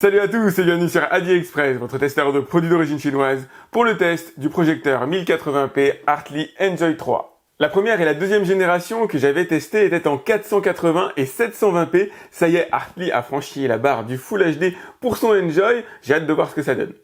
Salut à tous et bienvenue sur AliExpress, votre testeur de produits d'origine chinoise, pour le test du projecteur 1080p Hartley Enjoy 3. La première et la deuxième génération que j'avais testé étaient en 480 et 720p. Ça y est, Hartley a franchi la barre du Full HD pour son Enjoy. J'ai hâte de voir ce que ça donne.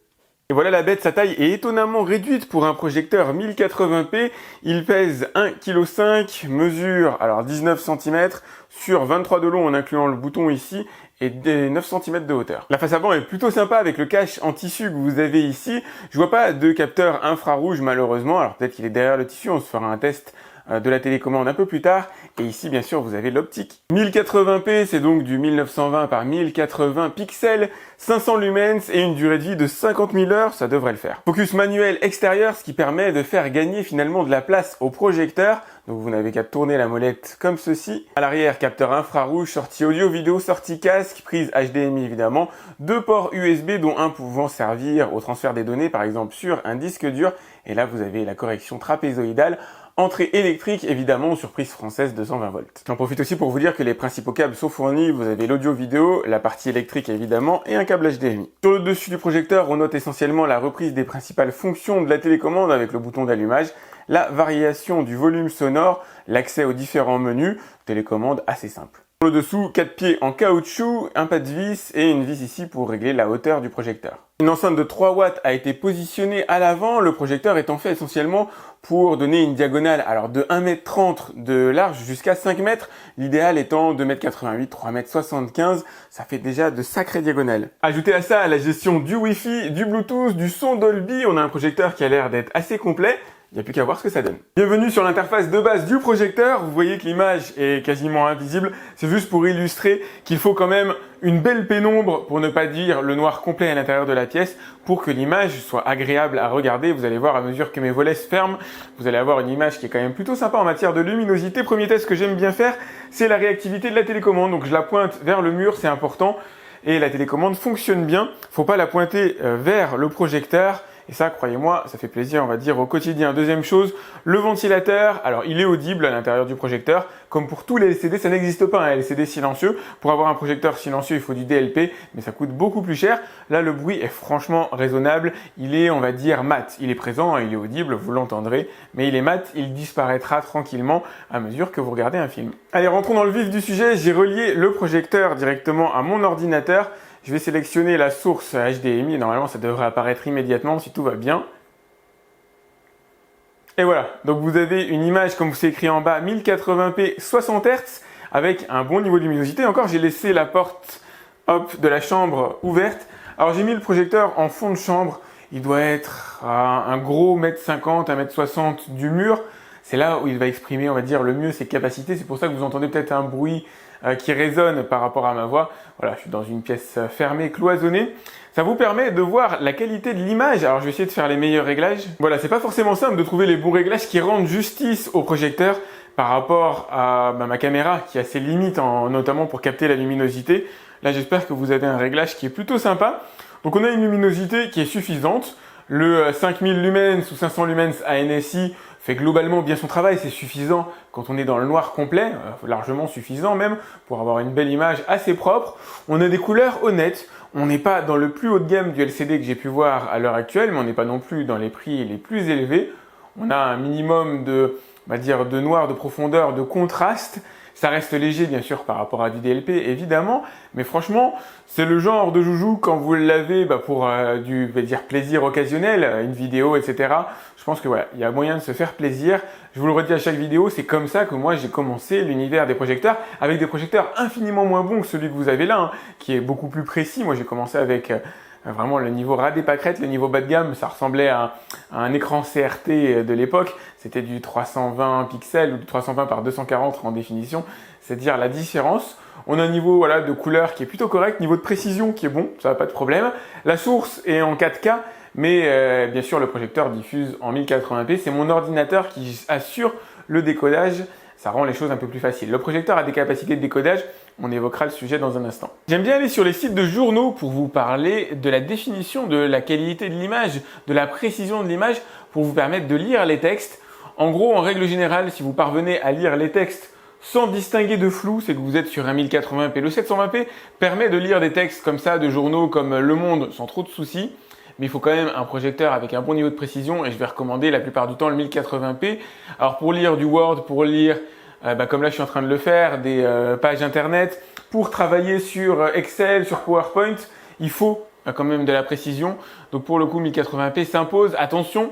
Et voilà la bête, sa taille est étonnamment réduite pour un projecteur 1080p. Il pèse 1,5 kg, mesure alors 19 cm sur 23 de long en incluant le bouton ici et des 9 cm de hauteur. La face avant est plutôt sympa avec le cache en tissu que vous avez ici. Je vois pas de capteur infrarouge malheureusement, alors peut-être qu'il est derrière le tissu, on se fera un test de la télécommande un peu plus tard. Et ici, bien sûr, vous avez l'optique. 1080p, c'est donc du 1920 par 1080 pixels, 500 lumens et une durée de vie de 50 000 heures, ça devrait le faire. Focus manuel extérieur, ce qui permet de faire gagner finalement de la place au projecteur. Donc vous n'avez qu'à tourner la molette comme ceci. À l'arrière, capteur infrarouge, sortie audio, vidéo, sortie casque, prise HDMI évidemment, deux ports USB dont un pouvant servir au transfert des données, par exemple sur un disque dur. Et là, vous avez la correction trapézoïdale. Entrée électrique, évidemment, sur prise française 220 volts. J'en profite aussi pour vous dire que les principaux câbles sont fournis. Vous avez l'audio vidéo, la partie électrique évidemment, et un câble HDMI. Sur le dessus du projecteur, on note essentiellement la reprise des principales fonctions de la télécommande avec le bouton d'allumage, la variation du volume sonore, l'accès aux différents menus, télécommande assez simple. Sur le dessous, 4 pieds en caoutchouc, un pas de vis et une vis ici pour régler la hauteur du projecteur. Une enceinte de 3 watts a été positionnée à l'avant, le projecteur étant fait essentiellement pour donner une diagonale alors de 1,30 m de large jusqu'à 5 m, l'idéal étant 2,88 m, 3,75 m, ça fait déjà de sacrées diagonales. Ajoutez à ça la gestion du Wi-Fi, du Bluetooth, du son Dolby, on a un projecteur qui a l'air d'être assez complet. Il n'y a plus qu'à voir ce que ça donne. Bienvenue sur l'interface de base du projecteur. Vous voyez que l'image est quasiment invisible. C'est juste pour illustrer qu'il faut quand même une belle pénombre, pour ne pas dire le noir complet à l'intérieur de la pièce, pour que l'image soit agréable à regarder. Vous allez voir à mesure que mes volets se ferment, vous allez avoir une image qui est quand même plutôt sympa en matière de luminosité. Premier test que j'aime bien faire, c'est la réactivité de la télécommande. Donc je la pointe vers le mur, c'est important. Et la télécommande fonctionne bien. Faut pas la pointer vers le projecteur. Et ça, croyez-moi, ça fait plaisir, on va dire, au quotidien. Deuxième chose, le ventilateur. Alors, il est audible à l'intérieur du projecteur. Comme pour tous les LCD, ça n'existe pas un LCD silencieux. Pour avoir un projecteur silencieux, il faut du DLP, mais ça coûte beaucoup plus cher. Là, le bruit est franchement raisonnable. Il est, on va dire, mat. Il est présent, il est audible, vous l'entendrez, mais il est mat. Il disparaîtra tranquillement à mesure que vous regardez un film. Allez, rentrons dans le vif du sujet. J'ai relié le projecteur directement à mon ordinateur. Je vais sélectionner la source HDMI et normalement ça devrait apparaître immédiatement si tout va bien. Et voilà, donc vous avez une image comme c'est écrit en bas 1080p 60 Hz avec un bon niveau de luminosité. Encore j'ai laissé la porte de la chambre ouverte. Alors j'ai mis le projecteur en fond de chambre. Il doit être à un gros 1,50 m, 1,60 m du mur. C'est là où il va exprimer, on va dire, le mieux ses capacités. C'est pour ça que vous entendez peut-être un bruit qui résonne par rapport à ma voix. Voilà, je suis dans une pièce fermée, cloisonnée. Ça vous permet de voir la qualité de l'image. Alors, je vais essayer de faire les meilleurs réglages. Voilà, c'est pas forcément simple de trouver les bons réglages qui rendent justice au projecteur par rapport à ma caméra qui a ses limites, notamment pour capter la luminosité. Là, j'espère que vous avez un réglage qui est plutôt sympa. Donc, on a une luminosité qui est suffisante. Le 5000 lumens ou 500 lumens à NSI fait globalement bien son travail, c'est suffisant quand on est dans le noir complet, largement suffisant même, pour avoir une belle image assez propre. On a des couleurs honnêtes, on n'est pas dans le plus haut de gamme du LCD que j'ai pu voir à l'heure actuelle, mais on n'est pas non plus dans les prix les plus élevés. On a un minimum de, on va dire, de noir, de profondeur, de contraste. Ça reste léger bien sûr par rapport à du DLP évidemment, mais franchement c'est le genre de joujou quand vous l'avez pour du plaisir occasionnel, une vidéo etc. Je pense que voilà, il y a moyen de se faire plaisir. Je vous le redis à chaque vidéo, c'est comme ça que moi j'ai commencé l'univers des projecteurs, avec des projecteurs infiniment moins bons que celui que vous avez là, qui est beaucoup plus précis. Moi j'ai commencé avec vraiment le niveau ras des pâquerettes, le niveau bas de gamme, ça ressemblait à un écran CRT de l'époque. C'était du 320 pixels ou du 320 par 240 en définition. C'est dire la différence. On a un niveau de couleur qui est plutôt correct, niveau de précision qui est bon, ça n'a pas de problème. La source est en 4K, mais bien sûr le projecteur diffuse en 1080p. C'est mon ordinateur qui assure le décodage. Ça rend les choses un peu plus faciles. Le projecteur a des capacités de décodage, on évoquera le sujet dans un instant. J'aime bien aller sur les sites de journaux pour vous parler de la définition de la qualité de l'image, de la précision de l'image, pour vous permettre de lire les textes. En gros, en règle générale, si vous parvenez à lire les textes sans distinguer de flou, c'est que vous êtes sur un 1080p. Le 720p permet de lire des textes comme ça, de journaux comme Le Monde, sans trop de soucis. Mais il faut quand même un projecteur avec un bon niveau de précision et je vais recommander la plupart du temps le 1080p. Alors pour lire du Word, pour lire, comme là je suis en train de le faire, des pages internet, pour travailler sur Excel, sur PowerPoint, il faut quand même de la précision. Donc pour le coup 1080p s'impose. Attention,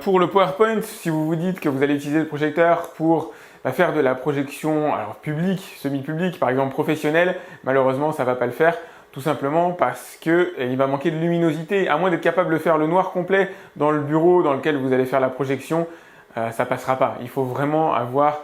pour le PowerPoint, si vous vous dites que vous allez utiliser le projecteur pour faire de la projection alors publique, semi-publique, par exemple professionnelle, malheureusement ça ne va pas le faire. Tout simplement parce qu'il va manquer de luminosité. À moins d'être capable de faire le noir complet dans le bureau dans lequel vous allez faire la projection, ça passera pas. Il faut vraiment avoir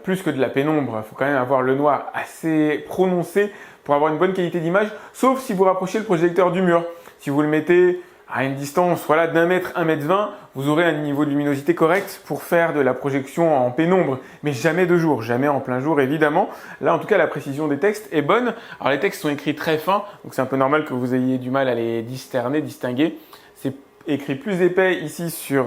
plus que de la pénombre. Il faut quand même avoir le noir assez prononcé pour avoir une bonne qualité d'image, sauf si vous rapprochez le projecteur du mur. Si vous le mettez à une distance voilà, d'1 mètre, 1 mètre 20, vous aurez un niveau de luminosité correct pour faire de la projection en pénombre, mais jamais de jour, jamais en plein jour évidemment. Là en tout cas la précision des textes est bonne. Alors les textes sont écrits très fins, donc c'est un peu normal que vous ayez du mal à les distinguer. C'est écrit plus épais ici sur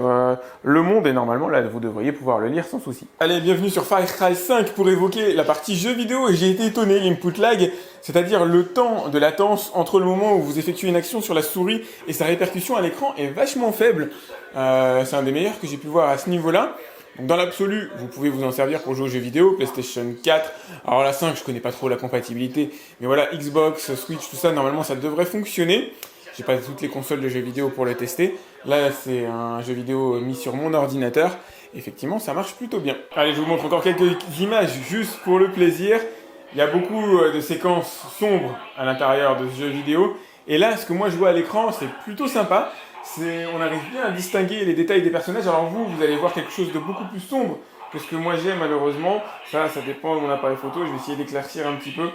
Le Monde et normalement là vous devriez pouvoir le lire sans souci. Allez, bienvenue sur Far Cry 5 pour évoquer la partie jeux vidéo et j'ai été étonné, l'input lag, c'est-à-dire le temps de latence entre le moment où vous effectuez une action sur la souris et sa répercussion à l'écran est vachement faible. C'est un des meilleurs que j'ai pu voir à ce niveau-là. Donc dans l'absolu, vous pouvez vous en servir pour jouer aux jeux vidéo, PlayStation 4. Alors la 5, je connais pas trop la compatibilité, mais voilà, Xbox, Switch, tout ça, normalement ça devrait fonctionner. J'ai pas toutes les consoles de jeux vidéo pour le tester. Là, c'est un jeu vidéo mis sur mon ordinateur. Effectivement, ça marche plutôt bien. Allez, je vous montre encore quelques images juste pour le plaisir. Il y a beaucoup de séquences sombres à l'intérieur de ce jeu vidéo. Et là, ce que moi je vois à l'écran, c'est plutôt sympa. On arrive bien à distinguer les détails des personnages. Alors vous allez voir quelque chose de beaucoup plus sombre que ce que moi j'ai malheureusement. Ça dépend de mon appareil photo. Je vais essayer d'éclaircir un petit peu.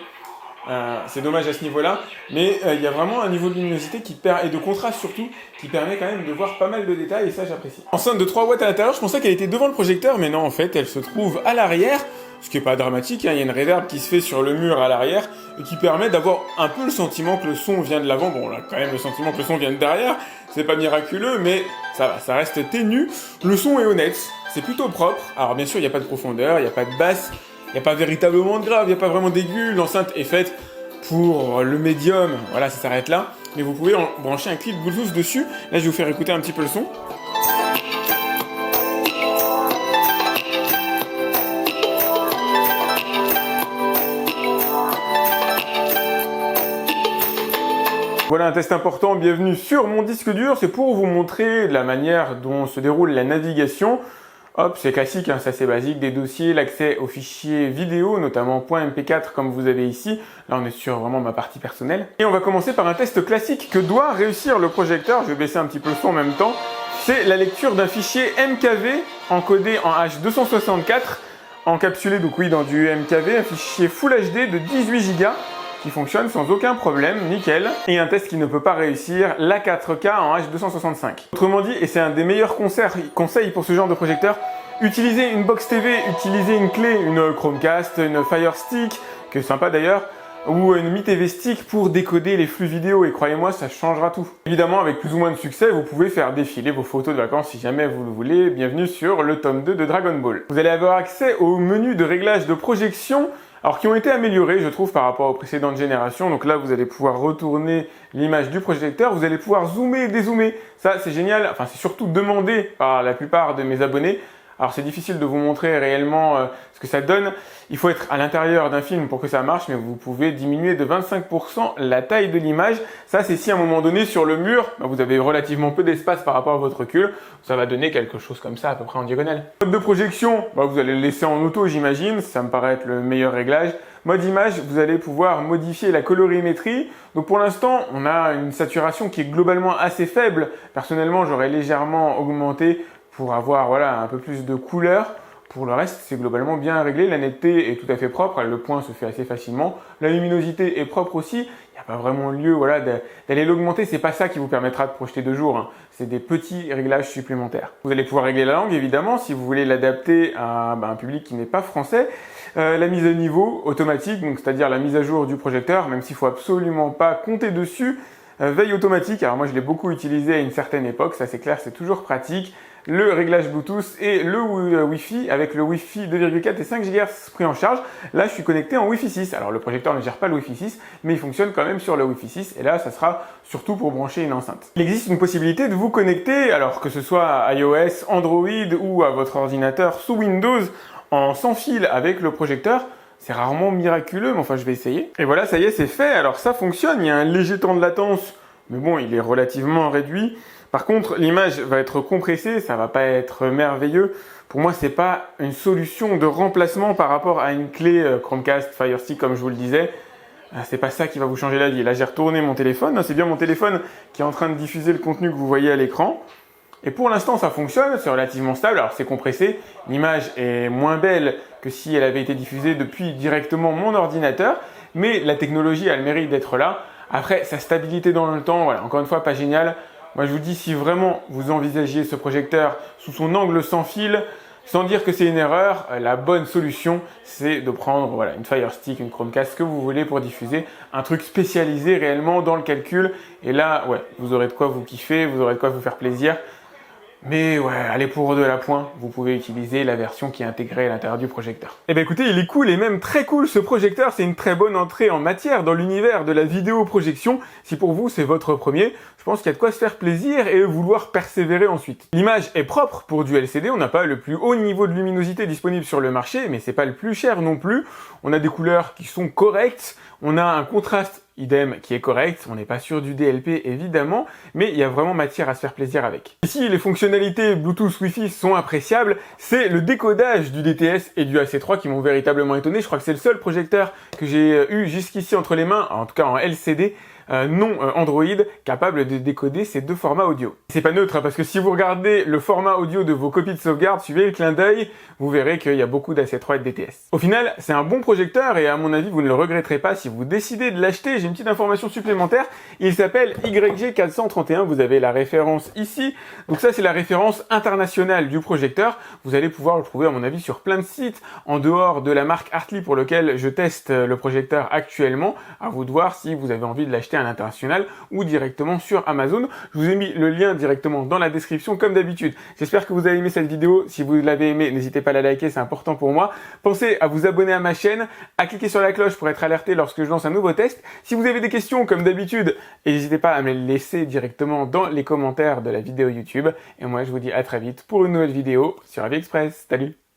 C'est dommage à ce niveau-là, mais il y a vraiment un niveau de luminosité et de contraste surtout qui permet quand même de voir pas mal de détails et ça j'apprécie. Enceinte de 3 watts à l'intérieur, je pensais qu'elle était devant le projecteur, mais non en fait elle se trouve à l'arrière, ce qui n'est pas dramatique, hein. Il y a une reverb qui se fait sur le mur à l'arrière et qui permet d'avoir un peu le sentiment que le son vient de l'avant. Bon, on a quand même le sentiment que le son vient de derrière, c'est pas miraculeux, mais ça va, ça reste ténu. Le son est honnête, c'est plutôt propre. Alors bien sûr il n'y a pas de profondeur, il n'y a pas de basse. Il n'y a pas véritablement de grave, il n'y a pas vraiment d'aigu. L'enceinte est faite pour le médium. Voilà, ça s'arrête là. Mais vous pouvez brancher un clip Bluetooth dessus. Là, je vais vous faire écouter un petit peu le son. Voilà un test important, bienvenue sur mon disque dur. C'est pour vous montrer la manière dont se déroule la navigation. Hop, c'est classique, hein, c'est assez basique, des dossiers, l'accès aux fichiers vidéo, notamment .mp4 comme vous avez ici. Là, on est sur vraiment ma partie personnelle. Et on va commencer par un test classique que doit réussir le projecteur. Je vais baisser un petit peu le son en même temps. C'est la lecture d'un fichier MKV encodé en H264, encapsulé donc oui dans du MKV, un fichier Full HD de 18 Go qui fonctionne sans aucun problème, nickel. Et un test qui ne peut pas réussir, la 4K en H265. Autrement dit, et c'est un des meilleurs conseils pour ce genre de projecteur, utilisez une box TV, utilisez une clé, une Chromecast, une Fire Stick, qui est sympa d'ailleurs, ou une Mi TV Stick pour décoder les flux vidéo et croyez-moi, ça changera tout. Évidemment, avec plus ou moins de succès, vous pouvez faire défiler vos photos de vacances si jamais vous le voulez. Bienvenue sur le tome 2 de Dragon Ball. Vous allez avoir accès au menu de réglage de projection, alors qui ont été améliorés, je trouve, par rapport aux précédentes générations. Donc là, vous allez pouvoir retourner l'image du projecteur, vous allez pouvoir zoomer et dézoomer. Ça, c'est génial, enfin, c'est surtout demandé par la plupart de mes abonnés. Alors c'est difficile de vous montrer réellement ce que ça donne. Il faut être à l'intérieur d'un film pour que ça marche, mais vous pouvez diminuer de 25% la taille de l'image. Ça, c'est si à un moment donné sur le mur, vous avez relativement peu d'espace par rapport à votre recul. Ça va donner quelque chose comme ça à peu près en diagonale. Mode de projection, vous allez le laisser en auto, j'imagine. Ça me paraît être le meilleur réglage. Mode image, vous allez pouvoir modifier la colorimétrie. Donc pour l'instant, on a une saturation qui est globalement assez faible. Personnellement, j'aurais légèrement augmenté pour avoir voilà, un peu plus de couleur. Pour le reste, c'est globalement bien réglé. La netteté est tout à fait propre, le point se fait assez facilement. La luminosité est propre aussi. Il n'y a pas vraiment lieu voilà, d'aller l'augmenter. C'est pas ça qui vous permettra de projeter de jour, hein. C'est des petits réglages supplémentaires. Vous allez pouvoir régler la langue, évidemment, si vous voulez l'adapter à un public qui n'est pas français. La mise à niveau automatique, donc c'est-à-dire la mise à jour du projecteur, même s'il ne faut absolument pas compter dessus. veille automatique, alors moi je l'ai beaucoup utilisé à une certaine époque, ça c'est clair, c'est toujours pratique. Le réglage Bluetooth et le Wi-Fi avec le Wi-Fi 2,4 et 5 GHz pris en charge. Là, je suis connecté en Wi-Fi 6. Alors, le projecteur ne gère pas le Wi-Fi 6, mais il fonctionne quand même sur le Wi-Fi 6. Et là, ça sera surtout pour brancher une enceinte. Il existe une possibilité de vous connecter, alors que ce soit à iOS, Android ou à votre ordinateur sous Windows en sans fil avec le projecteur. C'est rarement miraculeux, mais enfin, je vais essayer. Et voilà, ça y est, c'est fait. Alors, ça fonctionne. Il y a un léger temps de latence, mais bon, il est relativement réduit. Par contre, l'image va être compressée, ça va pas être merveilleux. Pour moi, c'est pas une solution de remplacement par rapport à une clé Chromecast, Fire Stick, comme je vous le disais. C'est pas ça qui va vous changer la vie. Là, j'ai retourné mon téléphone. C'est bien mon téléphone qui est en train de diffuser le contenu que vous voyez à l'écran. Et pour l'instant, ça fonctionne, c'est relativement stable. Alors, c'est compressé. L'image est moins belle que si elle avait été diffusée depuis directement mon ordinateur. Mais la technologie a le mérite d'être là. Après, sa stabilité dans le temps, voilà, encore une fois, pas géniale. Moi, je vous dis, si vraiment vous envisagiez ce projecteur sous son angle sans fil, sans dire que c'est une erreur, la bonne solution, c'est de prendre voilà, une Fire Stick, une Chromecast, ce que vous voulez pour diffuser, un truc spécialisé réellement dans le calcul. Et là, ouais, vous aurez de quoi vous kiffer, vous aurez de quoi vous faire plaisir. Mais ouais, allez pour de la pointe, vous pouvez utiliser la version qui est intégrée à l'intérieur du projecteur. Eh bien écoutez, il est cool et même très cool ce projecteur, c'est une très bonne entrée en matière dans l'univers de la vidéoprojection. Si pour vous c'est votre premier, je pense qu'il y a de quoi se faire plaisir et vouloir persévérer ensuite. L'image est propre pour du LCD, on n'a pas le plus haut niveau de luminosité disponible sur le marché, mais c'est pas le plus cher non plus. On a des couleurs qui sont correctes, on a un contraste idem qui est correct, on n'est pas sûr du DLP évidemment, mais il y a vraiment matière à se faire plaisir avec. Ici, les fonctionnalités Bluetooth Wi-Fi sont appréciables, c'est le décodage du DTS et du AC3 qui m'ont véritablement étonné. Je crois que c'est le seul projecteur que j'ai eu jusqu'ici entre les mains, en tout cas en LCD, non Android, capable de décoder ces deux formats audio. C'est pas neutre, hein, parce que si vous regardez le format audio de vos copies de sauvegarde, suivez le clin d'œil, vous verrez qu'il y a beaucoup d'AC3 et de DTS. Au final, c'est un bon projecteur et à mon avis, vous ne le regretterez pas si vous décidez de l'acheter. J'ai une petite information supplémentaire, il s'appelle YG431, vous avez la référence ici. Donc ça, c'est la référence internationale du projecteur. Vous allez pouvoir le trouver à mon avis sur plein de sites, en dehors de la marque Artly pour lequel je teste le projecteur actuellement. À vous de voir si vous avez envie de l'acheter à l'international ou directement sur Amazon. Je vous ai mis le lien directement dans la description comme d'habitude. J'espère que vous avez aimé cette vidéo. Si vous l'avez aimé, n'hésitez pas à la liker, c'est important pour moi. Pensez à vous abonner à ma chaîne, à cliquer sur la cloche pour être alerté lorsque je lance un nouveau test. Si vous avez des questions comme d'habitude, n'hésitez pas à me les laisser directement dans les commentaires de la vidéo YouTube. Et moi je vous dis à très vite pour une nouvelle vidéo sur AviExpress. Salut!